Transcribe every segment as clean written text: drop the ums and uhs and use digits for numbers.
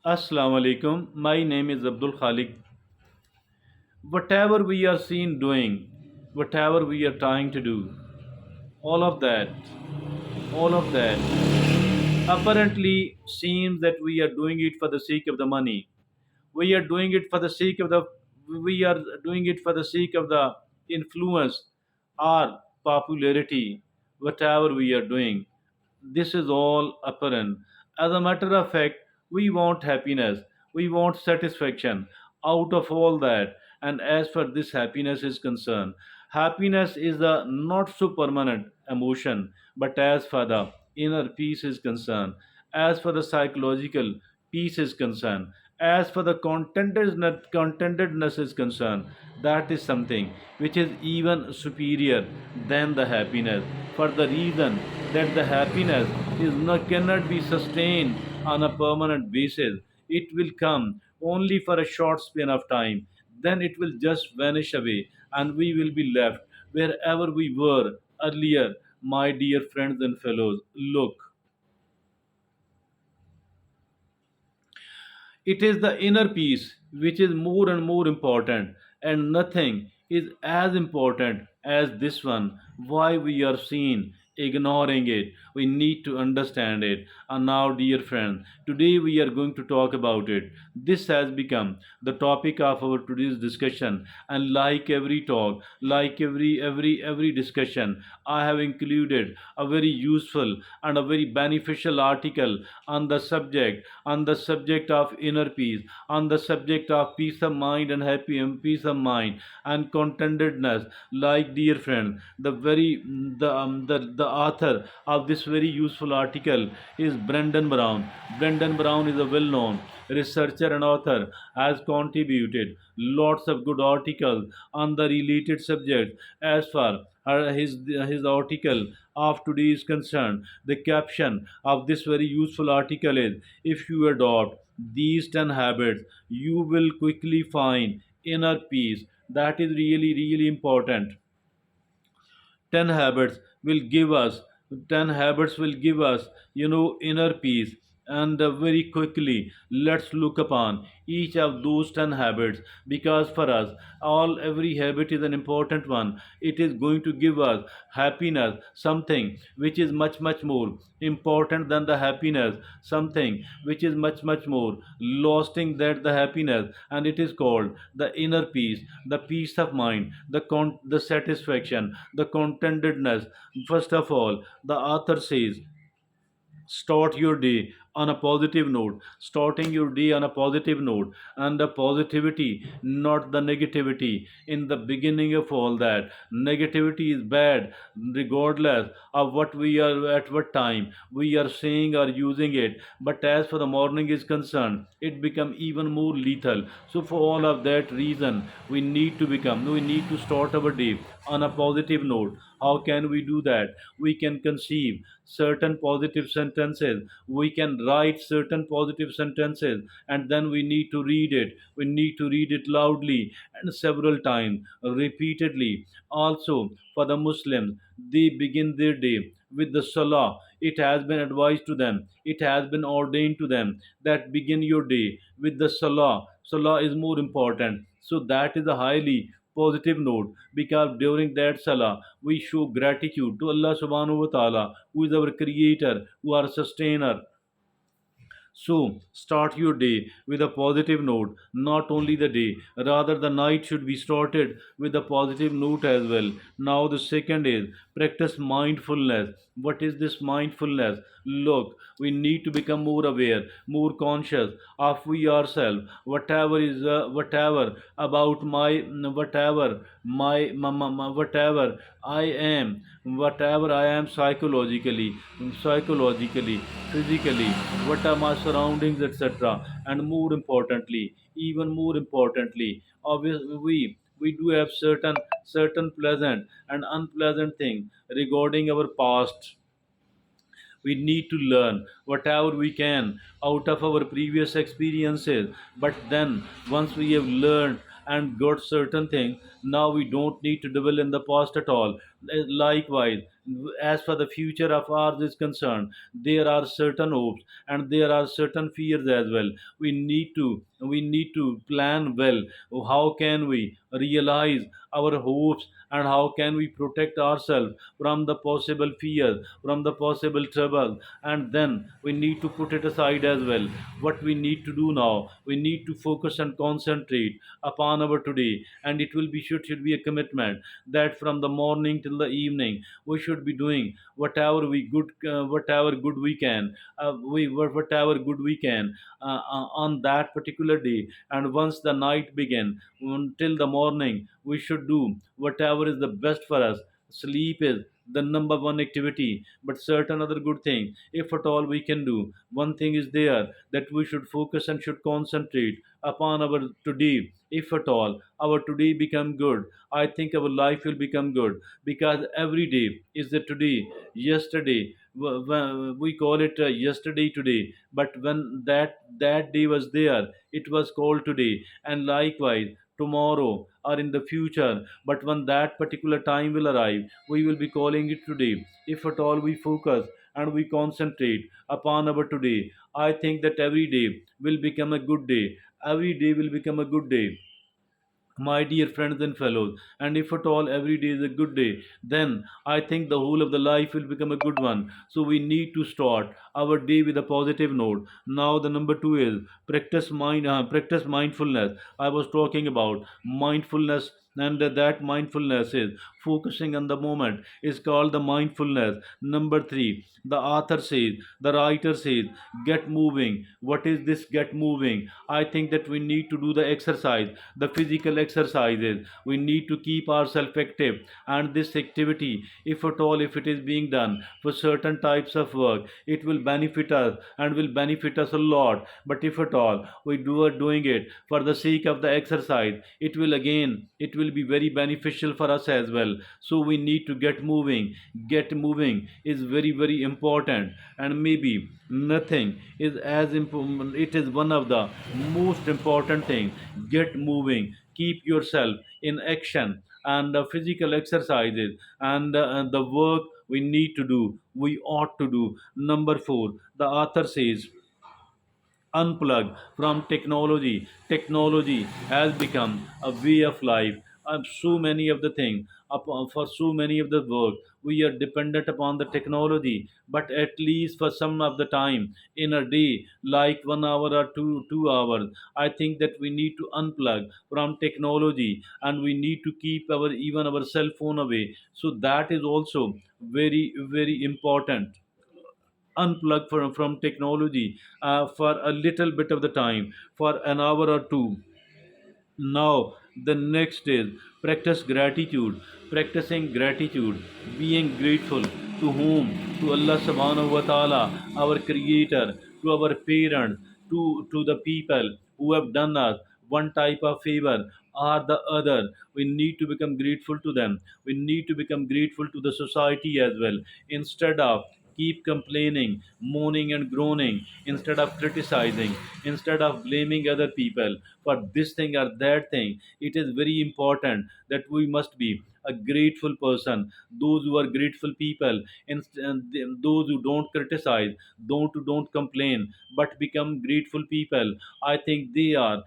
Assalamu alaikum. My name is Abdul Khalik. Whatever we are seen doing, whatever we are trying to do, all of that, all of that apparently seems that we are doing it for the sake of the money. We are doing it for the sake of the we are doing it for the sake of the influence or popularity, whatever we are doing. This is all apparent. As a matter of fact, we want happiness, we want satisfaction out of all that. And as far this happiness is concerned, happiness is a not so permanent emotion, but as far the inner peace is concerned, as for the psychological peace is concerned, as for the contentedness is concerned, that is something which is even superior than the happiness, for the reason that the happiness cannot be sustained on a permanent basis. It will come only for a short span of time, then it will just vanish away, and we will be left wherever we were earlier. My dear friends and fellows, look, it is the inner peace which is more and more important, and nothing is as important as this one. Why we are seen ignoring it? We need to understand it. And now, dear friend, today we are going to talk about it. This has become the topic of our today's discussion, and like every talk, like every discussion, I have included a very useful and a very beneficial article on the subject of inner peace, on the subject of peace of mind and happy and peace of mind and contentedness. Like dear friend, the author of this very useful article is Brendan Brown. Brendan Brown is a well-known researcher and author, has contributed lots of good articles on the related subject. As far as his article of today is concerned, the caption of this very useful article is: if you adopt these 10 habits, you will quickly find inner peace. That is really, really important. 10 habits will give us 10 habits will give us inner peace. And very quickly, let's look upon each of those 10 habits, because for us all every habit is an important one. It is going to give us happiness, something which is much more important than the happiness, something which is much more lasting than the happiness, and it is called the inner peace, the peace of mind, the satisfaction, the contentedness. First of all, the author says, start your day on a positive note. Starting your day on a positive note, and the positivity, not the negativity. In the beginning of all that, negativity is bad, regardless of what we are, at what time we are saying or using it. But as for the morning is concerned, it become even more lethal. So for all of that reason, we need to start our day on a positive note. How can we do that? We can conceive certain positive sentences, we can write certain positive sentences, and then we need to read it. We need to read it loudly and several times, repeatedly. Also, for the Muslims, they begin their day with the salah. It has been advised to them, it has been ordained to them that begin your day with the salah. Salah is more important. So that is a highly positive note, because during that salah we show gratitude to Allah subhanahu wa ta'ala, who is our creator, who are sustainer. So, start your day with a positive note. Not only the day, rather, the night should be started with a positive note as well. Now, the second is practice mindfulness. What is this mindfulness? Look, we need to become more aware, more conscious of we ourselves. Whatever about whatever I am, whatever I am psychologically, physically, what are my surroundings, etc. And more importantly, even more importantly, obviously we do have certain pleasant and unpleasant things regarding our past. We need to learn whatever we can out of our previous experiences. But then, once we have learned and got certain things, now we don't need to dwell in the past at all. Likewise, as for the future of ours is concerned, there are certain hopes and there are certain fears as well. We need to plan well. How can we realize our hopes, and how can we protect ourselves from the possible fears, from the possible trouble? And then we need to put it aside as well. What we need to do now, we need to focus and concentrate upon our today, and it will be should be a commitment that from the morning till the evening we should be doing whatever good we can, whatever good we can on that particular day. And once the night begin until the morning, we should do whatever is the best for us. Sleep is the number one activity, but certain other good thing, if at all we can do, one thing is there, that we should focus and should concentrate upon our today. If at all our today become good, I think our life will become good, because every day is the today. Yesterday, we call it yesterday today, but when that day was there, it was called today. And likewise, tomorrow or in the future, but when that particular time will arrive, we will be calling it today. If at all we focus and we concentrate upon our today, I think that every day will become a good day. Every day will become a good day, my dear friends and fellows. And if at all every day is a good day, then I think the whole of the life will become a good one. So we need to start our day with a positive note. Now the number two is practice mindfulness. I was talking about mindfulness, and that mindfulness is focusing on the moment, is called the mindfulness. Number three, the author says, the writer says, get moving. What is this get moving? I think that we need to do the exercise, the physical exercises. We need to keep ourselves active, and this activity, if at all if it is being done for certain types of work, it will benefit us and will benefit us a lot. But if at all we do are doing it for the sake of the exercise, it will be very beneficial for us as well. So we need to get moving. Get moving is very very important, and maybe nothing is as important. It is one of the most important thing. Get moving, keep yourself in action, and physical exercises, and the work we need to do, we ought to do. Number 4, the author says, unplug from technology. Technology has become a way of life. So many of the things, for so many of the work, we are dependent upon the technology. But at least for some of the time in a day, like 1 hour or two hours, I think that we need to unplug from technology, and we need to keep our even our cell phone away. So that is also very very important. Unplug from technology for a little bit of the time, for an hour or two. Now, the next is practice gratitude. Practicing gratitude, being grateful to whom? To Allah subhanahu wa ta'ala, our creator, to our parents, to the people who have done us one type of favor or the other. We need to become grateful to them. We need to become grateful to the society as well. Instead of keep complaining, moaning and groaning, instead of criticizing, instead of blaming other people for this thing or that thing, it is very important that we must be a grateful person. Those who are grateful people, and those who don't criticize, don't complain, but become grateful people, I think they are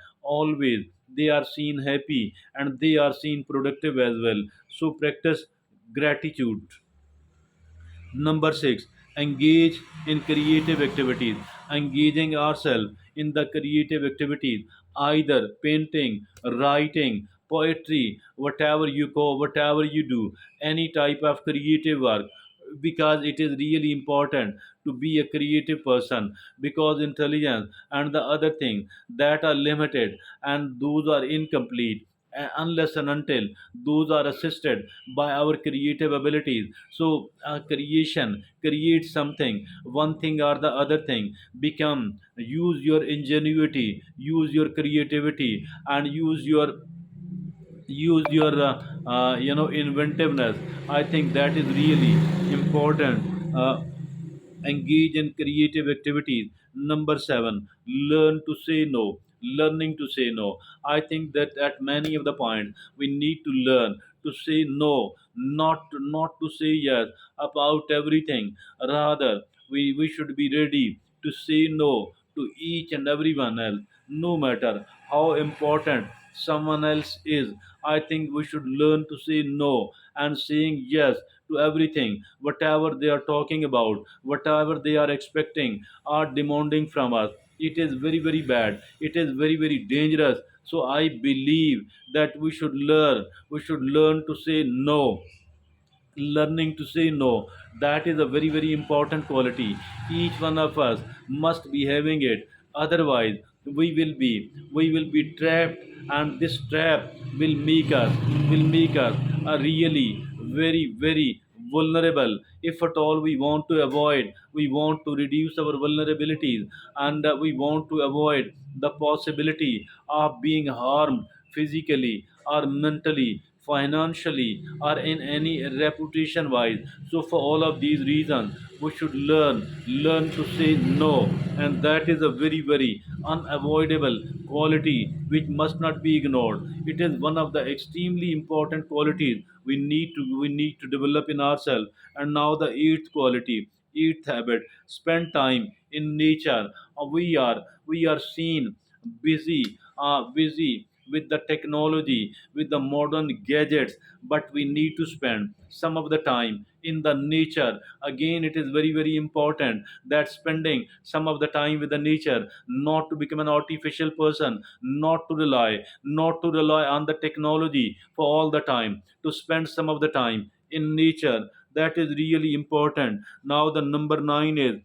seen happy, and they are seen productive as well. So practice gratitude. Number 6, engage in creative activities. Engaging ourselves in the creative activities, either painting, writing, poetry, whatever you call, whatever you do, any type of creative work, because it is really important to be a creative person, because intelligence and the other thing that are limited, and those are incomplete unless and until those are assisted by our creative abilities. So creation, create something, one thing or the other thing, become, use your ingenuity, use your creativity, and use your inventiveness. I think that is really important. Engage in creative activities. Number 7, learn to say no. learning to say no. I think that at many of the points we need to learn to say no, not to say yes about everything. Rather, we should be ready to say no to each and everyone else, no matter how important someone else is. I think we should learn to say no and saying yes to everything, whatever they are talking about, whatever they are expecting, are demanding from us. It is very, very bad. It is very, very dangerous. So I believe that we should learn to say no. Learning to say no, that is a very, very important quality. Each one of us must be having it. Otherwise we will be trapped, and this trap will make us a really very, very vulnerable. If at all we want to reduce our vulnerabilities, and we want to avoid the possibility of being harmed physically or mentally, financially, or in any reputation wise. So for all of these reasons, we should learn to say no, and that is a very, very unavoidable quality which must not be ignored. It is one of the extremely important qualities we need to develop in ourselves. And now the eighth quality, eighth habit: spend time in nature. We are seen busy with the technology, with the modern gadgets, but we need to spend some of the time in the nature. Again, it is very, very important that spending some of the time with the nature, not to become an artificial person, not to rely on the technology for all the time, to spend some of the time in nature. That is really important. Now the number 9 is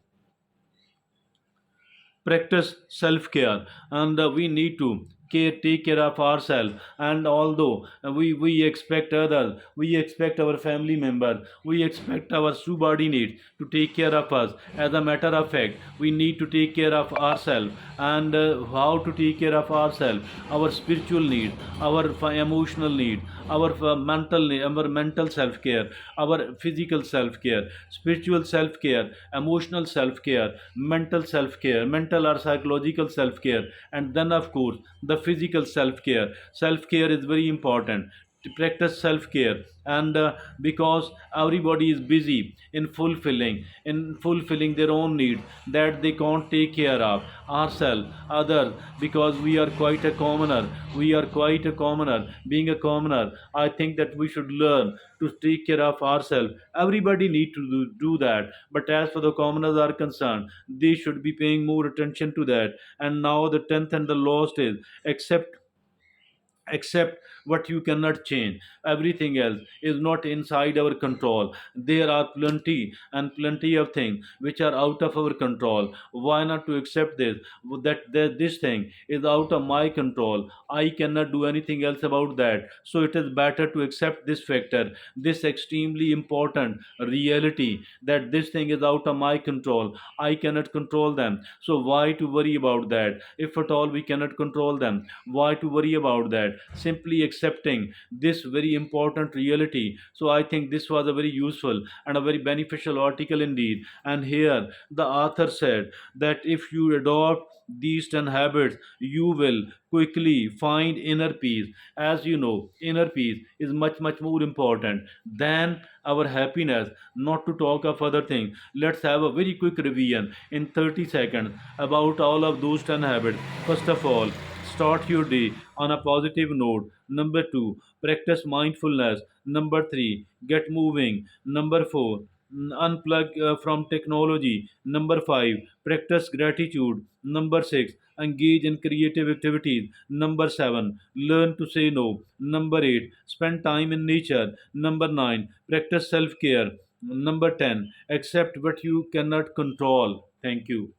practice self-care, and we need to take care of ourselves. And although we expect others, we expect our family members, we expect our subordinates to take care of us, as a matter of fact we need to take care of ourselves. And how to take care of ourselves: our spiritual need, our emotional need, our mental self-care, our physical self-care, spiritual self-care, emotional self-care, mental or psychological self-care, and then of course the physical self-care. Self-care is very important to practice self-care. And because everybody is busy in fulfilling their own needs, that they can't take care of ourselves, others, because we are quite a commoner. Being a commoner, I think that we should learn to take care of ourselves. Everybody need to do that, but as for the commoners are concerned, they should be paying more attention to that. And now the 10th and the last is accept accept what you cannot change. Everything else is not inside our control. There are plenty of things which are out of our control. Why not to accept this, that this thing is out of my control, I cannot do anything else about that. So it is better to accept this factor, this extremely important reality, that this thing is out of my control, I cannot control them. So why to worry about that? If at all we cannot control them, why to worry about that? Simply accepting this very important reality. So I think this was a very useful and a very beneficial article indeed. And here the author said that if you adopt these 10 habits, you will quickly find inner peace. As you know, inner peace is much, much more important than our happiness. Not to talk of other things, let's have a very quick revision in 30 seconds about all of those 10 habits. First of all, start your day on a positive note. Number 2, practice mindfulness. Number 3, get moving. Number 4, unplug from technology. Number 5, practice gratitude. Number 6, engage in creative activities. Number 7, learn to say no. Number 8, spend time in nature. Number 9, practice self care. Number 10, accept what you cannot control. Thank you.